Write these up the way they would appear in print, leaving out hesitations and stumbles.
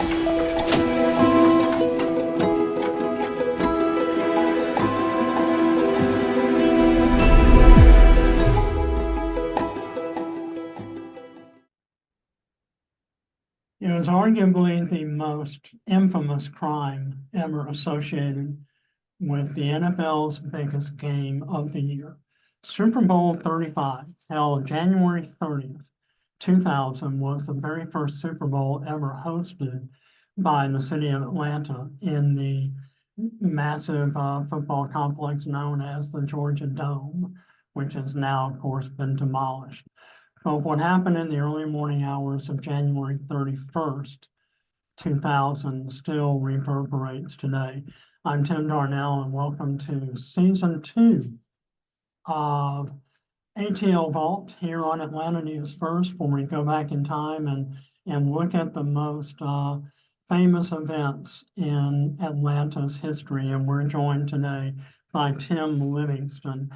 It was arguably the most infamous crime ever associated with the NFL's biggest game of the year. Super Bowl 35, held January 30th, 2000, was the very first Super Bowl ever hosted by the city of Atlanta in the massive football complex known as the Georgia Dome, which has now, of course, been demolished. But what happened in the early morning hours of January 31st, 2000 still reverberates today. I'm Tim Darnell, and welcome to Season 2 of ATLVault here on Atlanta News First, where we go back in time and look at the most famous events in Atlanta's history. And we're joined today by Tim Livingston.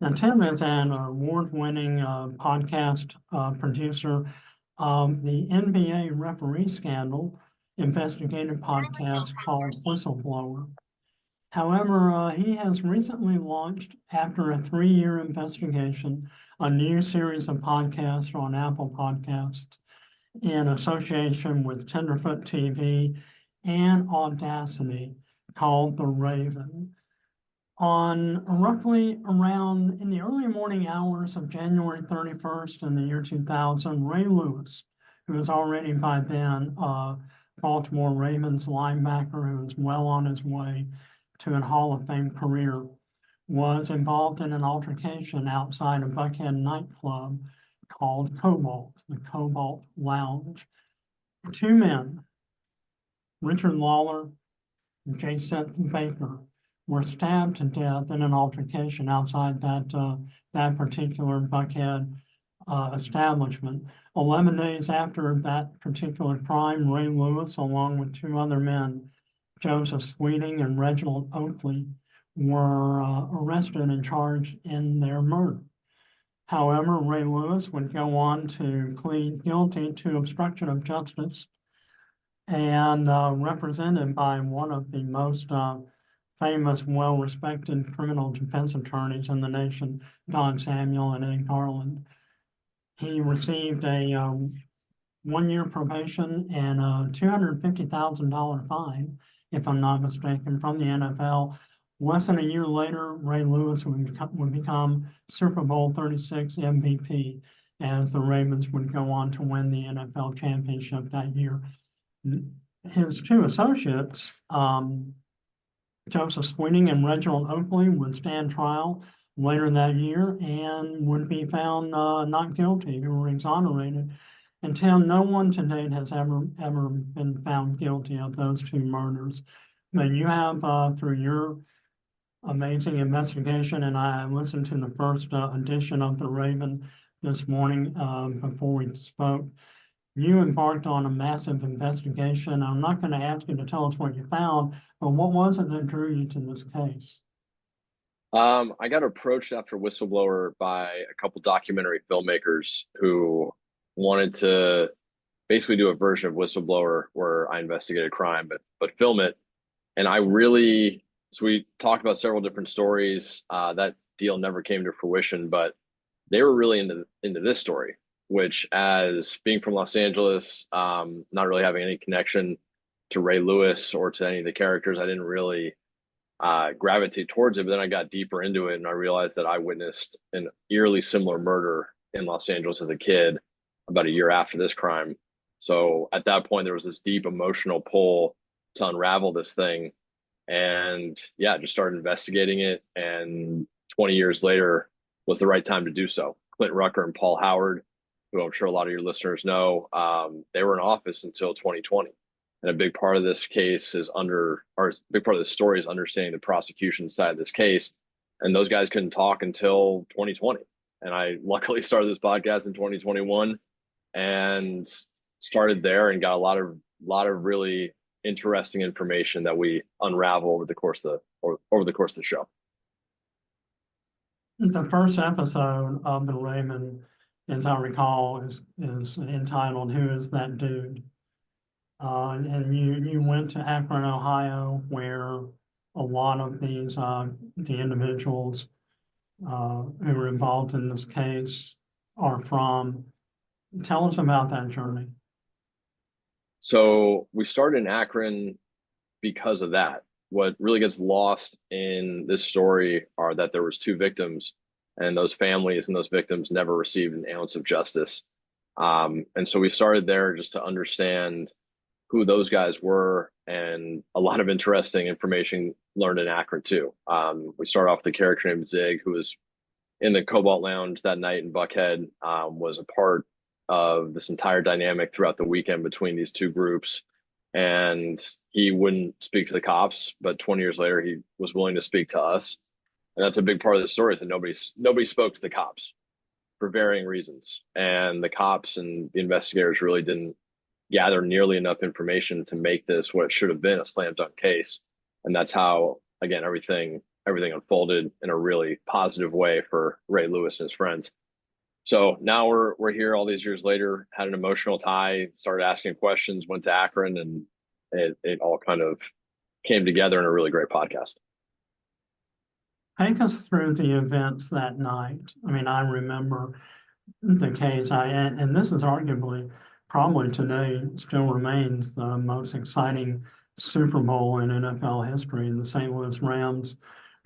Now, Tim is an award-winning podcast producer of the NBA referee scandal investigative podcast called Whistleblower. However, he has recently launched, after a 3-year investigation, a new series of podcasts on Apple Podcasts in association with Tenderfoot TV and Audacity called The Raven. On roughly around in the early morning hours of January 31st in the year 2000, Ray Lewis, who was already by then a Baltimore Ravens linebacker who was well on his way to a Hall of Fame career, was involved in an altercation outside a Buckhead nightclub called Cobalt, the Cobalt Lounge. 2 men, Richard Lawler and Jason Baker, were stabbed to death in an altercation outside that particular Buckhead establishment. 11 days after that particular crime, Ray Lewis, along with 2 other men, Joseph Sweeting and Reginald Oakley, were arrested and charged in their murder. However, Ray Lewis would go on to plead guilty to obstruction of justice, and represented by one of the most famous, well-respected criminal defense attorneys in the nation, Don Samuel and Ed Garland. He received a 1-year probation and a $250,000 fine, if I'm not mistaken, from the NFL. Less than a year later, Ray Lewis would become Super Bowl 36 MVP, as the Ravens would go on to win the NFL championship that year. His 2 associates, Joseph Sweeting and Reginald Oakley, would stand trial later that year and would be found not guilty or exonerated. Until no one to date has ever been found guilty of those 2 murders. But you have, through your amazing investigation, and I listened to the first edition of The Raven this morning before we spoke, you embarked on a massive investigation. I'm not going to ask you to tell us what you found, but what was it that drew you to this case? I got approached after Whistleblower by a couple documentary filmmakers who wanted to basically do a version of Whistleblower where I investigated crime, but film it. And so we talked about several different stories. That deal never came to fruition, but they were really into this story, which, as being from Los Angeles, not really having any connection to Ray Lewis or to any of the characters, I didn't really gravitate towards it. But then I got deeper into it and I realized that I witnessed an eerily similar murder in Los Angeles as a kid about a year after this crime. So at that point, there was this deep emotional pull to unravel this thing. And yeah, just started investigating it. And 20 years later was the right time to do so. Clint Rucker and Paul Howard, who I'm sure a lot of your listeners know, they were in office until 2020. And a big part of this case big part of the story is understanding the prosecution side of this case. And those guys couldn't talk until 2020. And I luckily started this podcast in 2021 and started there and got a lot of really interesting information that we unravel over the course of the show. The first episode of The Raven, as I recall, is entitled "Who Is That Dude?" And you went to Akron, Ohio, where a lot of the individuals who were involved in this case are from. Tell us about that journey. So we started in Akron because of that. What really gets lost in this story are that there was two victims, and those families and those victims never received an ounce of justice. And so we started there just to understand who those guys were, and a lot of interesting information learned in Akron too. We started off with a character named Zig, who was in the Cobalt Lounge that night in Buckhead, was a part of this entire dynamic throughout the weekend between these two groups. And he wouldn't speak to the cops, but 20 years later, he was willing to speak to us. And that's a big part of the story, is that nobody spoke to the cops for varying reasons. And the cops and the investigators really didn't gather nearly enough information to make this what it should have been, a slam dunk case. And that's how, again, everything unfolded in a really positive way for Ray Lewis and his friends. So now we're here all these years later, had an emotional tie, started asking questions, went to Akron, and it all kind of came together in a really great podcast. Take us through the events that night. I mean, I remember the case, and this is arguably, probably today, still remains the most exciting Super Bowl in NFL history. The St. Louis Rams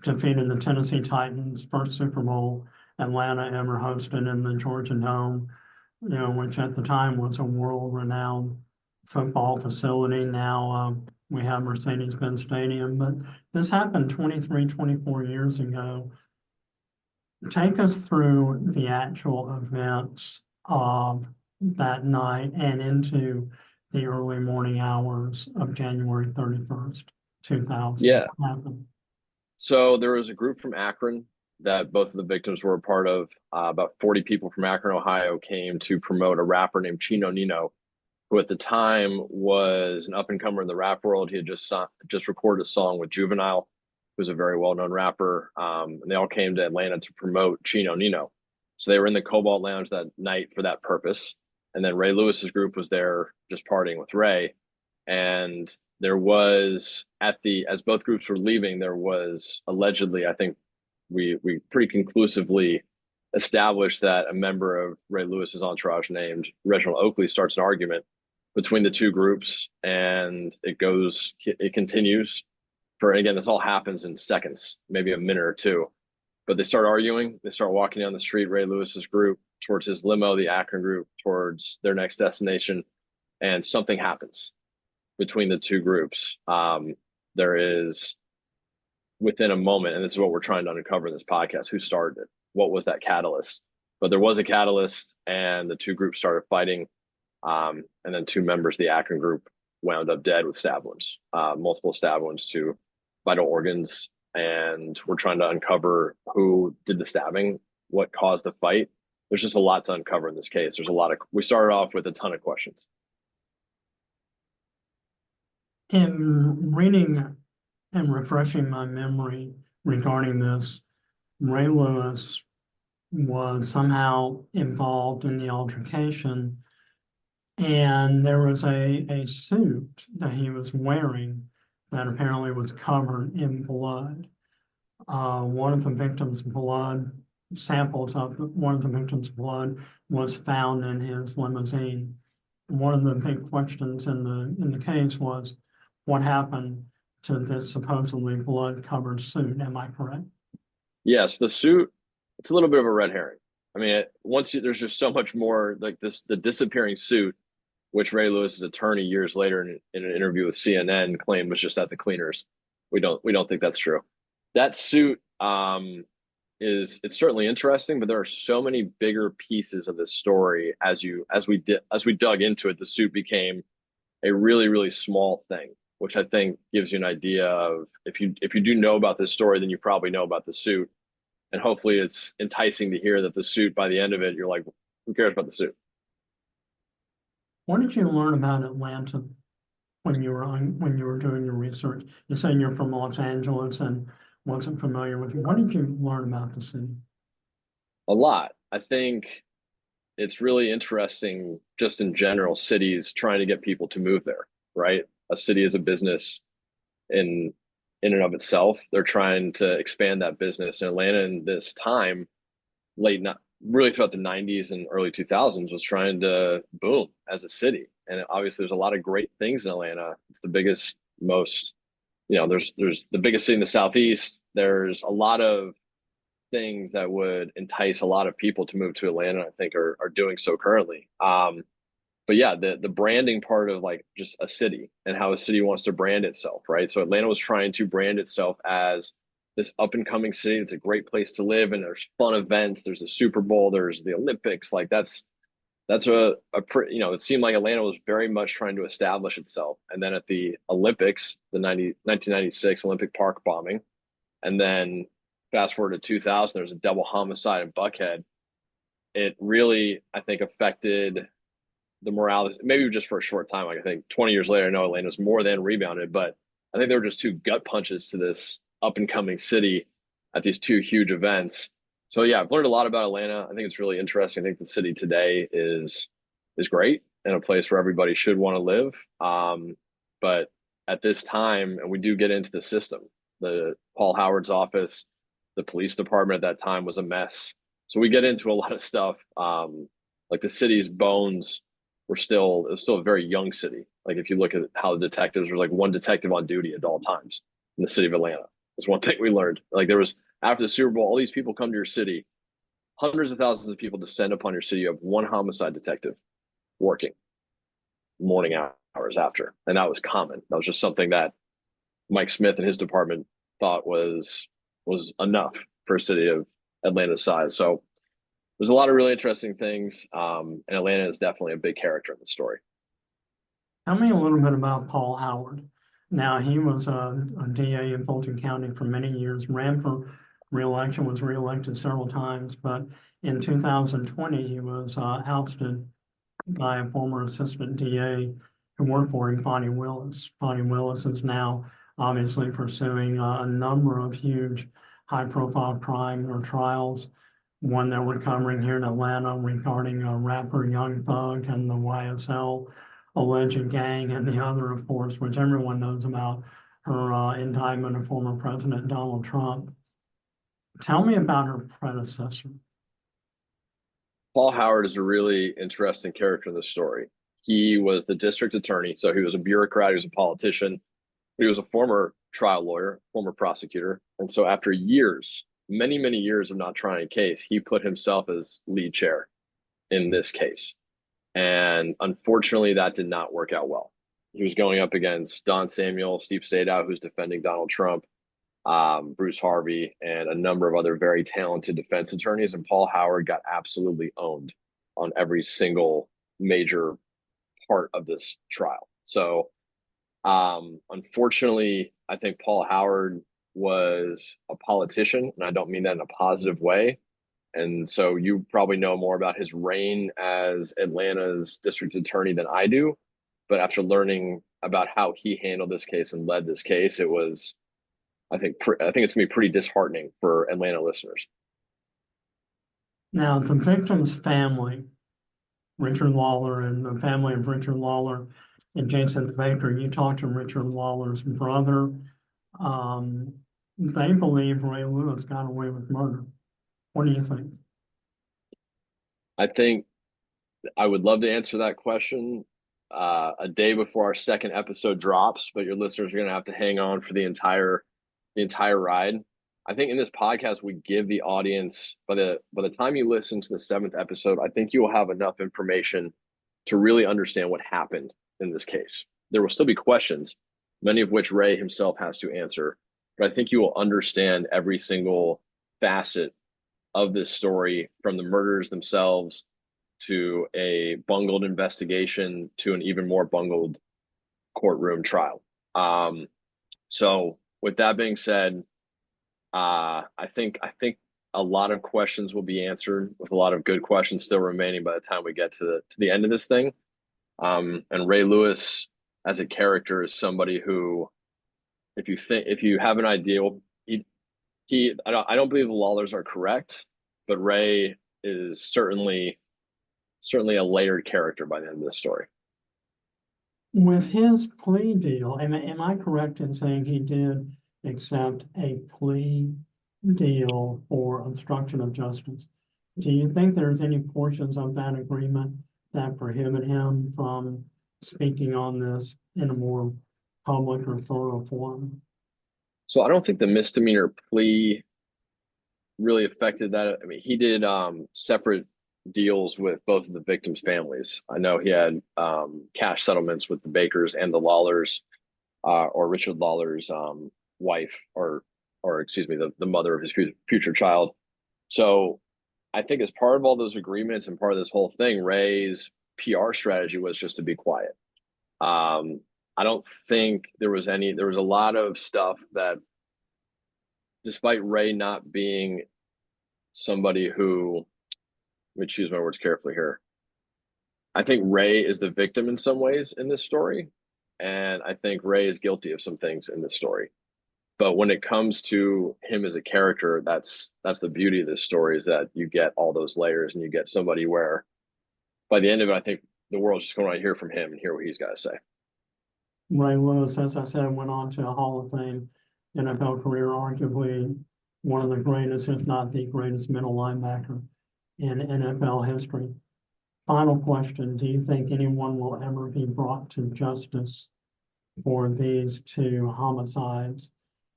defeated the Tennessee Titans, first Super Bowl Atlanta ever hosted in the Georgia Dome, which at the time was a world-renowned football facility. Now we have Mercedes-Benz Stadium, but this happened 23, 24 years ago. Take us through the actual events of that night and into the early morning hours of January 31st, 2000. Yeah. What happened? So there was a group from Akron that both of the victims were a part of. About 40 people from Akron, Ohio came to promote a rapper named Chino Nino, who at the time was an up-and-comer in the rap world. He had just recorded a song with Juvenile, who's a very well-known rapper. And they all came to Atlanta to promote Chino Nino. So they were in the Cobalt Lounge that night for that purpose. And then Ray Lewis's group was there just partying with Ray. And there was, as both groups were leaving, there was allegedly, I think we pretty conclusively established that a member of Ray Lewis's entourage named Reginald Oakley starts an argument between the two groups, and it continues for, again, this all happens in seconds, maybe a minute or two. But they start arguing, they start walking down the street, Ray Lewis's group towards his limo, the Akron group towards their next destination, and something happens between the two groups. There is, within a moment, and this is what we're trying to uncover in this podcast, who started it, what was that catalyst. But there was a catalyst, and the two groups started fighting, and then two members of the Akron group wound up dead with stab wounds, multiple stab wounds to vital organs. And we're trying to uncover who did the stabbing, what caused the fight. There's just a lot to uncover in this case. We started off with a ton of questions. In reading and refreshing my memory regarding this, Ray Lewis was somehow involved in the altercation, and there was a suit that he was wearing that apparently was covered in blood. One of the victim's blood, samples of one of the victim's blood was found in his limousine. One of the big questions in the case was what happened to this supposedly blood-covered suit. Am I correct? Yes, the suit, it's a little bit of a red herring. I mean, there's just so much more like this, the disappearing suit, which Ray Lewis's attorney years later in an interview with CNN claimed was just at the cleaners. We don't think that's true. That suit it's certainly interesting, but there are so many bigger pieces of this story. As we dug into it, the suit became a really, really small thing, which I think gives you an idea of, if you do know about this story, then you probably know about the suit. And hopefully it's enticing to hear that the suit, by the end of it, you're like, who cares about the suit? What did you learn about Atlanta when you were doing your research? You said you're from Los Angeles and wasn't familiar with it. What did you learn about the city? A lot. I think it's really interesting, just in general, cities trying to get people to move there. right? A city is a business in and of itself. They're trying to expand that business. And Atlanta in this time, late not really throughout the 90s and early 2000s, was trying to boom as a city. And obviously there's a lot of great things in Atlanta. It's the biggest, most, there's the biggest city in the Southeast. There's a lot of things that would entice a lot of people to move to Atlanta. I think are doing so currently. But yeah, the branding part of like just a city and how a city wants to brand itself, right? So Atlanta was trying to brand itself as this up and coming city. It's a great place to live, and there's fun events. There's the Super Bowl. There's the Olympics. Like that's it seemed like Atlanta was very much trying to establish itself. And then at the Olympics, the 1996 Olympic Park bombing, and then fast forward to 2000, there's a double homicide in Buckhead. It really, I think, affected the morale, maybe just for a short time. Like I think 20 years later, I know Atlanta's more than rebounded, but I think they were just two gut punches to this up and coming city at these two huge events. So yeah, I've learned a lot about Atlanta. I think it's really interesting. I think the city today is great and a place where everybody should want to live. But at this time, and we do get into the system, the Paul Howard's office, the police department at that time was a mess. So we get into a lot of stuff. Like the city's bones it was still a very young city. Like if you look at how the detectives were like one detective on duty at all times in the city of Atlanta. That's one thing we learned. Like there was after the Super Bowl, all these people come to your city, hundreds of thousands of people descend upon your city. You have one homicide detective working morning hours after. And that was common. That was just something that Mike Smith and his department thought was enough for a city of Atlanta's size. So there's a lot of really interesting things. And Atlanta is definitely a big character in the story. Tell me a little bit about Paul Howard. Now, he was a DA in Fulton County for many years, ran for reelection, was reelected several times, but in 2020, he was ousted by a former assistant DA who worked for him, Bonnie Willis. Bonnie Willis is now obviously pursuing a number of huge high-profile crime or trials. One that we're covering here in Atlanta regarding rapper Young Thug and the YSL alleged gang, and the other, of course, which everyone knows about, her indictment of former President Donald Trump. Tell me about her predecessor. Paul Howard is a really interesting character in the story. He was the district attorney, so he was a bureaucrat, he was a politician, but he was a former trial lawyer, former prosecutor. And so after years, many, many years of not trying a case, he put himself as lead chair in this case. And unfortunately, that did not work out well. He was going up against Don Samuel, Steve Sadow, who's defending Donald Trump, Bruce Harvey, and a number of other very talented defense attorneys. And Paul Howard got absolutely owned on every single major part of this trial. So, unfortunately, I think Paul Howard was a politician, and I don't mean that in a positive way. And so you probably know more about his reign as Atlanta's district attorney than I do. But after learning about how he handled this case and led this case, it was, I think it's gonna be pretty disheartening for Atlanta listeners. Now, the victim's family, Richard Lawler and the family of Richard Lawler and Jason Baker, you talked to Richard Lawler's brother. They believe Ray Lewis got away with murder. What do you think? I think I would love to answer that question a day before our second episode drops, but your listeners are going to have to hang on for the entire ride. I think in this podcast we give the audience by the time you listen to the seventh episode, I think you will have enough information to really understand what happened in this case. There will still be questions, many of which Ray himself has to answer, but I think you will understand every single facet of this story, from the murders themselves to a bungled investigation to an even more bungled courtroom trial. So with that being said, I think a lot of questions will be answered, with a lot of good questions still remaining by the time we get to the end of this thing. And Ray Lewis as a character is somebody who, if you have an idea, I don't believe the Lawlers are correct, but Ray is certainly a layered character by the end of this story. With his plea deal, am I correct in saying he did accept a plea deal for obstruction of justice? Do you think there's any portions of that agreement that prohibit him from speaking on this in a more public or thorough forum? So I don't think the misdemeanor plea really affected that. I mean, he did separate deals with both of the victims' families. I know he had cash settlements with the Bakers and the Lawlers, or Richard Lawler's wife, or excuse me, the mother of his future child. So I think as part of all those agreements and part of this whole thing, Ray's PR strategy was just to be quiet. I don't think there was there was a lot of stuff that, despite Ray not being somebody who, let me choose my words carefully here. I think Ray is the victim in some ways in this story. And I think Ray is guilty of some things in this story. But when it comes to him as a character, that's the beauty of this story, is that you get all those layers and you get somebody where by the end of it, I think the world's just going to hear from him and hear what he's got to say. Ray Lewis, as I said, went on to a Hall of Fame NFL career, arguably one of the greatest, if not the greatest, middle linebacker in NFL history. Final question, do you think anyone will ever be brought to justice for these two homicides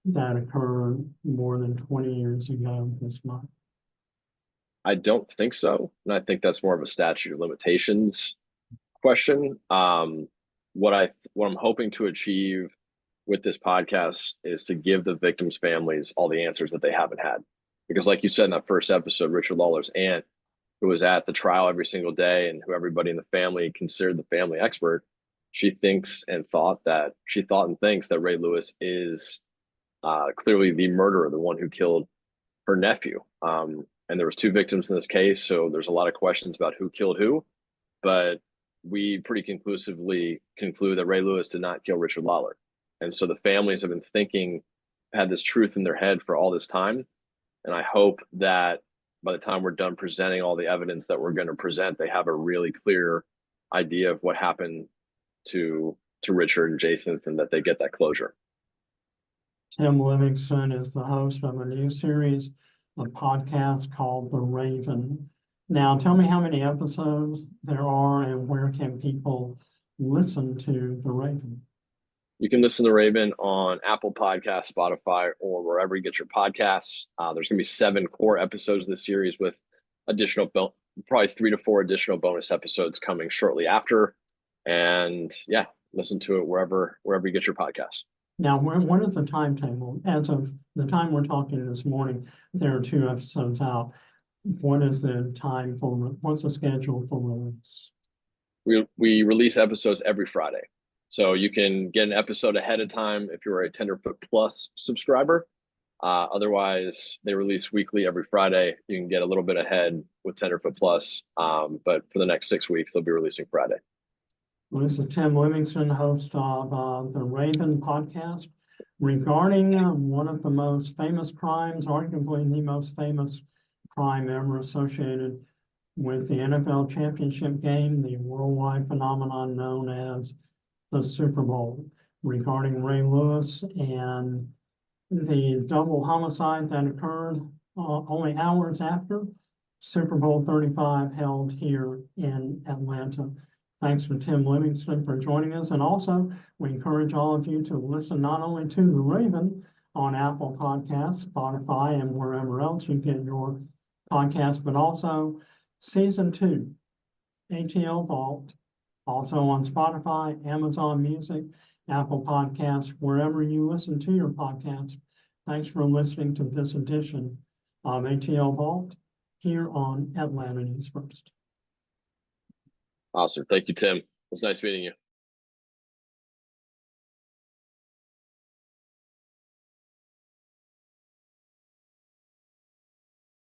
that occurred more than 20 years ago this month? I don't think so. And I think that's more of a statute of limitations question. What I'm hoping to achieve with this podcast is to give the victims' families all the answers that they haven't had. Because like you said in that first episode, Richard Lawler's aunt, who was at the trial every single day and who everybody in the family considered the family expert, she thinks and thought and thinks that Ray Lewis is clearly the murderer, the one who killed her nephew. And there was two victims in this case, so there's a lot of questions about who killed who, but we pretty conclusively conclude that Ray Lewis did not kill Richard Lawler. And so the families have been had this truth in their head for all this time. And I hope that by the time we're done presenting all the evidence that we're going to present, they have a really clear idea of what happened to Richard and Jason, and that they get that closure. Tim Livingston is the host of a new series, a podcast called The Raven. Now, tell me how many episodes there are and where can people listen to The Raven? You can listen to Raven on Apple Podcasts, Spotify, or wherever you get your podcasts. There's going to be 7 core episodes of the series with additional, probably 3 to 4 additional bonus episodes coming shortly after. And yeah, listen to it wherever you get your podcasts. Now, what is the timetable? As of the time we're talking this morning, there are 2 episodes out. What is the time what's the schedule for release? We release episodes every Friday. So you can get an episode ahead of time if you're a Tenderfoot Plus subscriber. Otherwise, they release weekly every Friday. You can get a little bit ahead with Tenderfoot Plus. But for the next 6 weeks, they'll be releasing Friday. Well, this is Tim Livingston, host of the Raven podcast, regarding one of the most famous crimes, arguably the most famous crime ever associated with the NFL championship game, the worldwide phenomenon known as the Super Bowl, regarding Ray Lewis and the double homicide that occurred only hours after Super Bowl 35 held here in Atlanta. Thanks for Tim Livingston for joining us. And also, we encourage all of you to listen not only to The Raven on Apple Podcasts, Spotify, and wherever else you get your podcasts, but also Season 2, ATLVault, also on Spotify, Amazon Music, Apple Podcasts, wherever you listen to your podcasts. Thanks for listening to this edition of ATLVault here on Atlanta News First. Awesome. Thank you, Tim. It was nice meeting you.